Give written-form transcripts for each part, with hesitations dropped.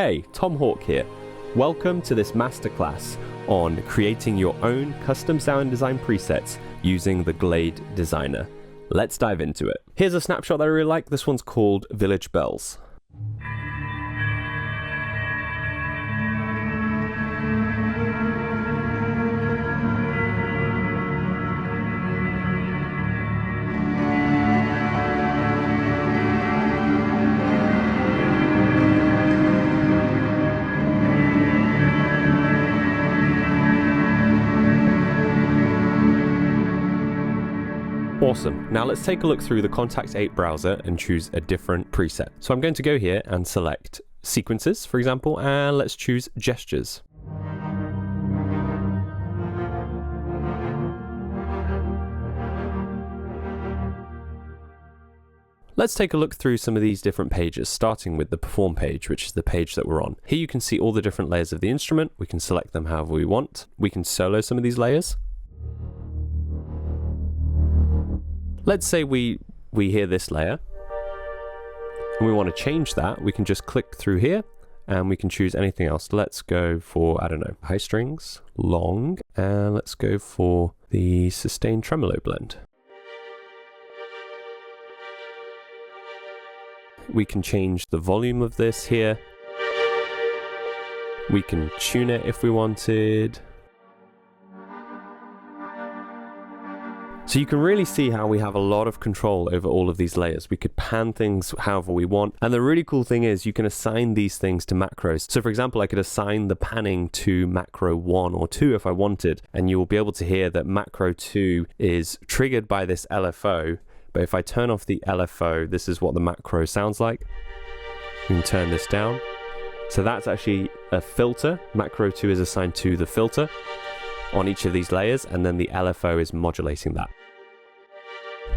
Hey, Tom Hawk here. Welcome to this masterclass on creating your own custom sound design presets using the Glade Designer. Let's dive into it. Here's a snapshot that I really like. This one's called Village Bells. Awesome. Now let's take a look through the Kontakt 8 browser and choose a different preset. So I'm going to go here and select sequences, for example, and let's choose gestures. Let's take a look through some of these different pages, starting with the perform page, which is the page that we're on. Here you can see all the different layers of the instrument. We can select them however we want. We can solo some of these layers. Let's say we hear this layer and we want to change that. We can just click through here and we can choose anything else. Let's go for, I don't know, high strings, long, and let's go for the sustained tremolo blend. We can change the volume of this here. We can tune it if we wanted. So you can really see how we have a lot of control over all of these layers. We could pan things however we want. And the really cool thing is you can assign these things to macros. So for example, I could assign the panning to macro 1 or 2 if I wanted. And you will be able to hear that macro 2 is triggered by this LFO. But if I turn off the LFO, this is what the macro sounds like. You can turn this down. So that's actually a filter. Macro 2 is assigned to the filter on each of these layers, and then the LFO is modulating that,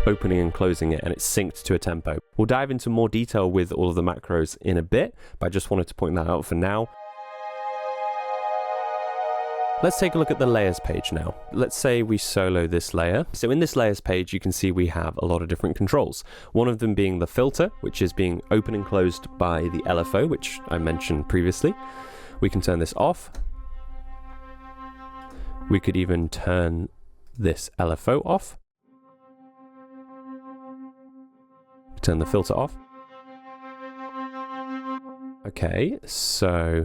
opening and closing it, and it's synced to a tempo. We'll dive into more detail with all of the macros in a bit, but I just wanted to point that out for now. Let's take a look at the layers page now. Let's say we solo this layer. So in this layers page, you can see we have a lot of different controls. One of them being the filter, which is being open and closed by the LFO, which I mentioned previously. We can turn this off. We could even turn this LFO off. Turn the filter off. Okay, so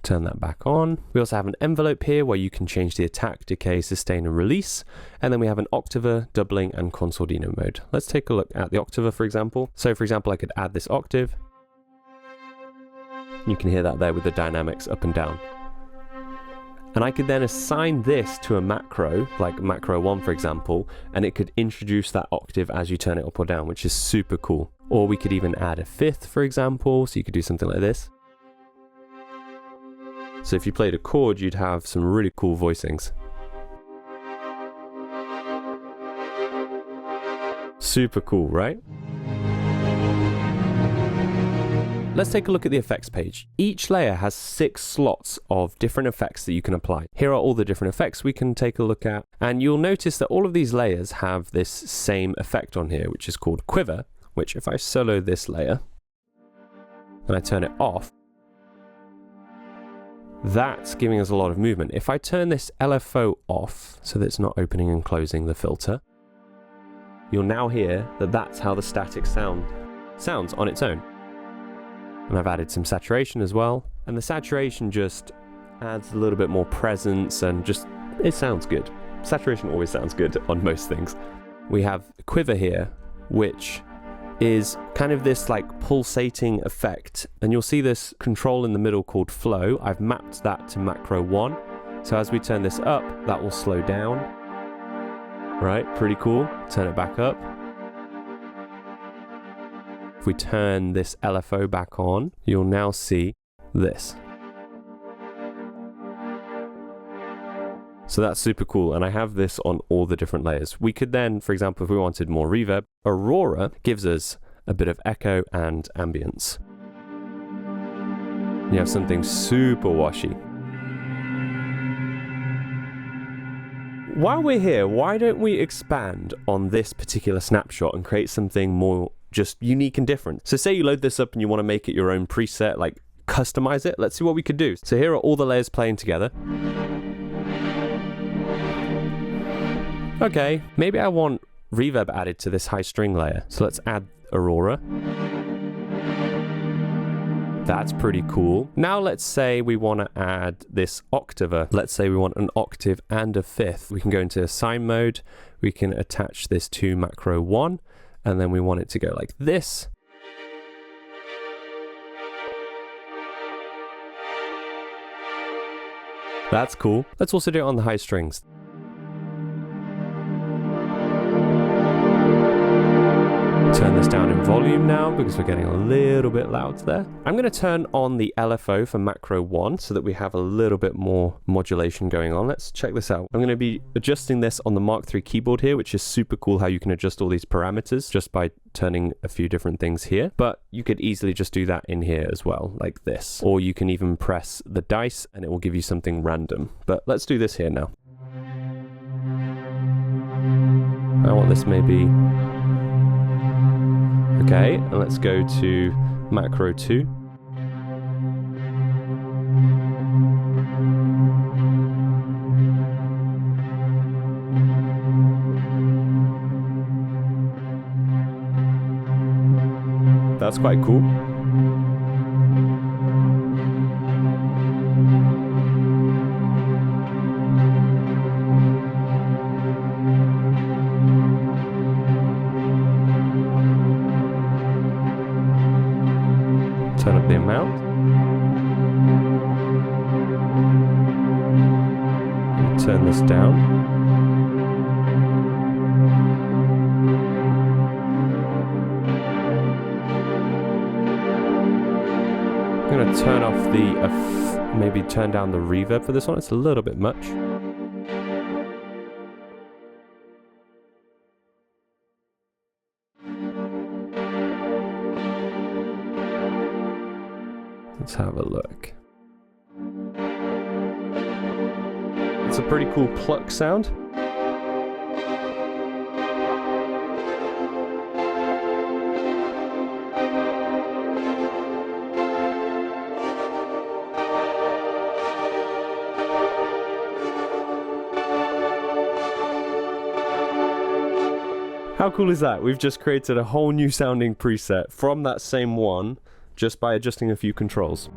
turn that back on. We also have an envelope here where you can change the attack, decay, sustain, and release. And then we have an octaver, doubling, and consordino mode. Let's take a look at the octaver, for example. So for example, I could add this octave. You can hear that there with the dynamics up and down. And I could then assign this to a macro, like macro 1 for example, and it could introduce that octave as you turn it up or down, which is super cool. Or we could even add a fifth, for example, so you could do something like this. So if you played a chord, you'd have some really cool voicings. Super cool, right? Let's take a look at the effects page. Each layer has 6 slots of different effects that you can apply. Here are all the different effects we can take a look at. And you'll notice that all of these layers have this same effect on here, which is called quiver, which if I solo this layer and I turn it off, that's giving us a lot of movement. If I turn this LFO off, so that it's not opening and closing the filter, you'll now hear that that's how the static sounds on its own. And I've added some saturation as well. And the saturation just adds a little bit more presence and just, it sounds good. Saturation always sounds good on most things. We have quiver here, which is kind of this like pulsating effect. And you'll see this control in the middle called flow. I've mapped that to macro 1. So as we turn this up, that will slow down. Right, pretty cool. Turn it back up. If we turn this LFO back on, you'll now see this. So that's super cool, and I have this on all the different layers. We could then, for example, if we wanted more reverb, Aurora gives us a bit of echo and ambience. You have something super washy. While we're here, why don't we expand on this particular snapshot and create something more just unique and different? So say you load this up and you want to make it your own preset, like customize it. Let's see what we could do. So here are all the layers playing together. Okay, maybe I want reverb added to this high string layer. So let's add Aurora. That's pretty cool. Now let's say we want to add this octaver. Let's say we want an octave and a fifth. We can go into assign mode. We can attach this to macro 1, and then we want it to go like this. That's cool. Let's also do it on the high strings. Turn this down in volume now because we're getting a little bit loud there. I'm going to turn on the LFO for macro 1 so that we have a little bit more modulation going on. Let's check this out. I'm going to be adjusting this on the Mark III keyboard here, which is super cool how you can adjust all these parameters just by turning a few different things here. But you could easily just do that in here as well, like this. Or you can even press the dice and it will give you something random. But let's do this here now. I want this maybe... Okay, and let's go to macro 2. That's quite cool. Turn up the amount. Turn this down. I'm going to turn off the, maybe turn down the reverb for this one. It's a little bit much. Let's have a look. It's a pretty cool pluck sound. How cool is that? We've just created a whole new sounding preset from that same one, just by adjusting a few controls.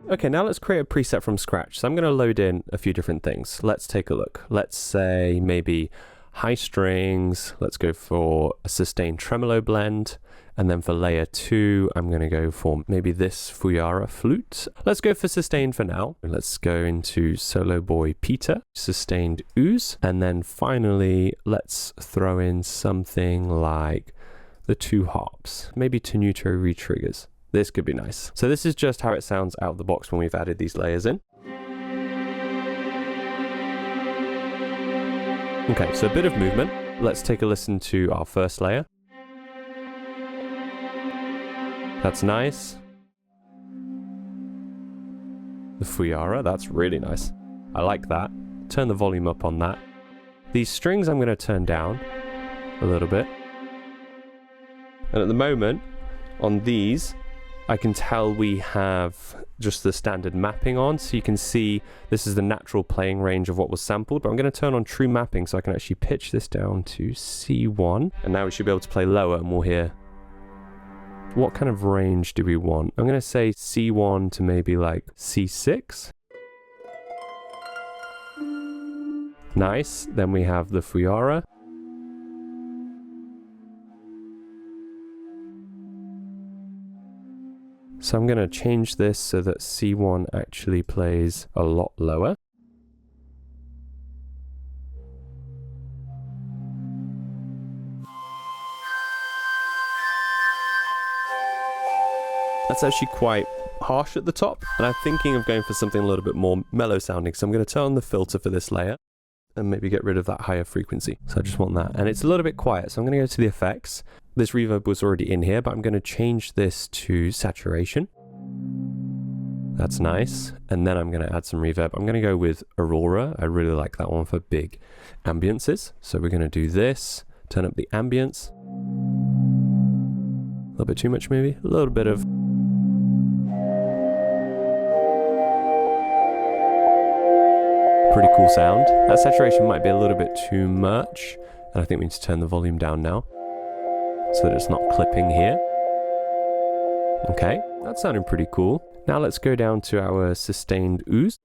Okay, now let's create a preset from scratch. So I'm going to load in a few different things. Let's take a look. Let's say maybe high strings. Let's go for a sustained tremolo blend. And then for layer 2, I'm going to go for maybe this Fuyara flute. Let's go for sustained for now. Let's go into Solo Boy Peter, sustained ooze. And then finally, let's throw in something like the 2 harps, maybe Tenuto retriggers. This could be nice. So this is just how it sounds out of the box when we've added these layers in. Okay, so a bit of movement. Let's take a listen to our first layer. That's nice. The Fuyara, that's really nice. I like that. Turn the volume up on that. These strings I'm going to turn down a little bit. And at the moment, on these, I can tell we have just the standard mapping on, so you can see this is the natural playing range of what was sampled, but I'm going to turn on true mapping so I can actually pitch this down to C1, and now we should be able to play lower and we'll hear. What kind of range do we want? I'm going to say C1 to maybe like C6. Nice. Then we have the Fuyara. So I'm going to change this so that C1 actually plays a lot lower. That's actually quite harsh at the top, and I'm thinking of going for something a little bit more mellow sounding, so I'm going to turn on the filter for this layer and maybe get rid of that higher frequency. So I just want that, and it's a little bit quiet, so I'm going to go to the effects. This reverb was already in here, but I'm going to change this to saturation. That's nice. And then I'm going to add some reverb. I'm going to go with Aurora. I really like that one for big ambiances. So we're going to do this, turn up the ambience. A little bit too much maybe. A little bit of... Pretty cool sound. That saturation might be a little bit too much. And I think we need to turn the volume down now so that it's not clipping here. Okay, that's sounding pretty cool. Now let's go down to our sustained ooze.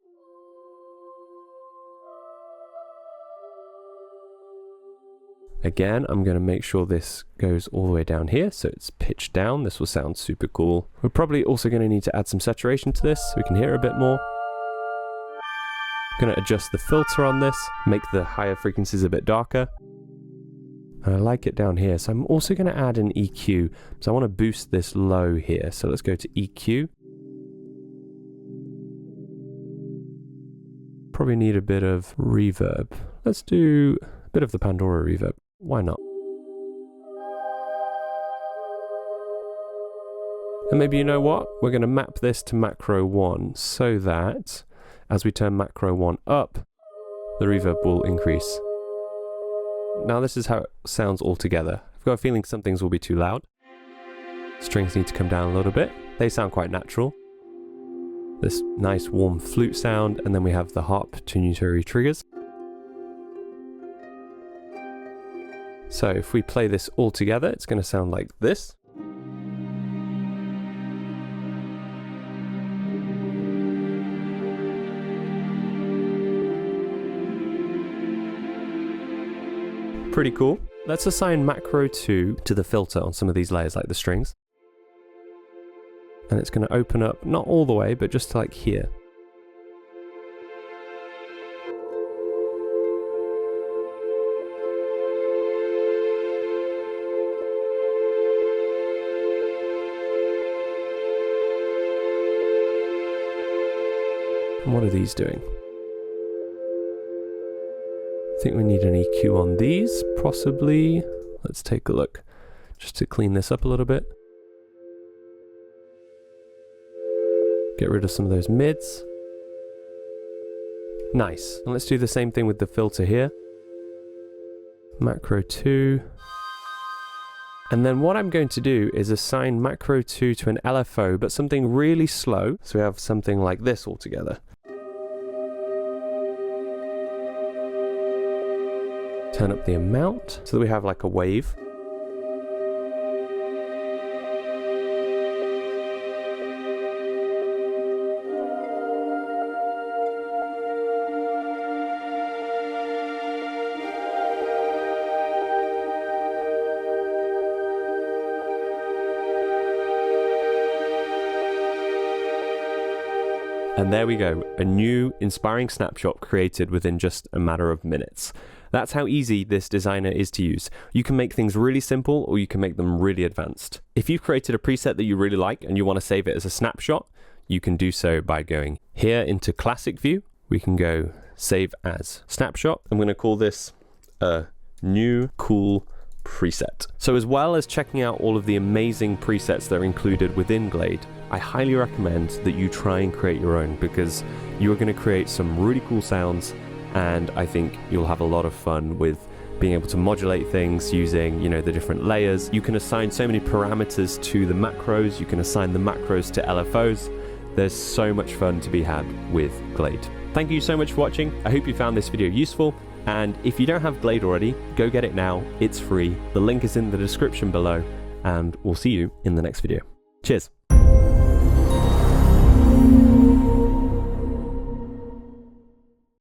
Again, I'm going to make sure this goes all the way down here, so it's pitched down. This will sound super cool. We're probably also going to need to add some saturation to this so we can hear a bit more. I'm going to adjust the filter on this, make the higher frequencies a bit darker. And I like it down here, so I'm also going to add an EQ. So I want to boost this low here, so let's go to EQ. Probably need a bit of reverb. Let's do a bit of the Pandora reverb. Why not? And maybe you know what? We're going to map this to macro 1 so that as we turn macro 1 up, the reverb will increase. Now this is how it sounds all together. I've got a feeling some things will be too loud. Strings need to come down a little bit. They sound quite natural. This nice warm flute sound, and then we have the harp tunatory triggers. So if we play this all together, it's going to sound like this. Pretty cool. Let's assign macro 2 to the filter on some of these layers, like the strings. And it's going to open up, not all the way, but just like here. And what are these doing? I think we need an EQ on these, possibly. Let's take a look, just to clean this up a little bit. Get rid of some of those mids. Nice. And let's do the same thing with the filter here. Macro 2. And then what I'm going to do is assign macro 2 to an LFO, but something really slow. So we have something like this all together. Turn up the amount so that we have like a wave. And there we go, a new inspiring snapshot created within just a matter of minutes. That's how easy this designer is to use. You can make things really simple or you can make them really advanced. If you've created a preset that you really like and you want to save it as a snapshot, you can do so by going here into classic view. We can go save as snapshot. I'm going to call this a new cool preset. So as well as checking out all of the amazing presets that are included within Glade, I highly recommend that you try and create your own, because you are going to create some really cool sounds, and I think you'll have a lot of fun with being able to modulate things using, you know, the different layers. You can assign so many parameters to the macros, you can assign the macros to LFOs. There's so much fun to be had with Glade. Thank you so much for watching. I hope you found this video useful. And if you don't have Glade already, go get it now. It's free. The link is in the description below, and we'll see you in the next video. Cheers.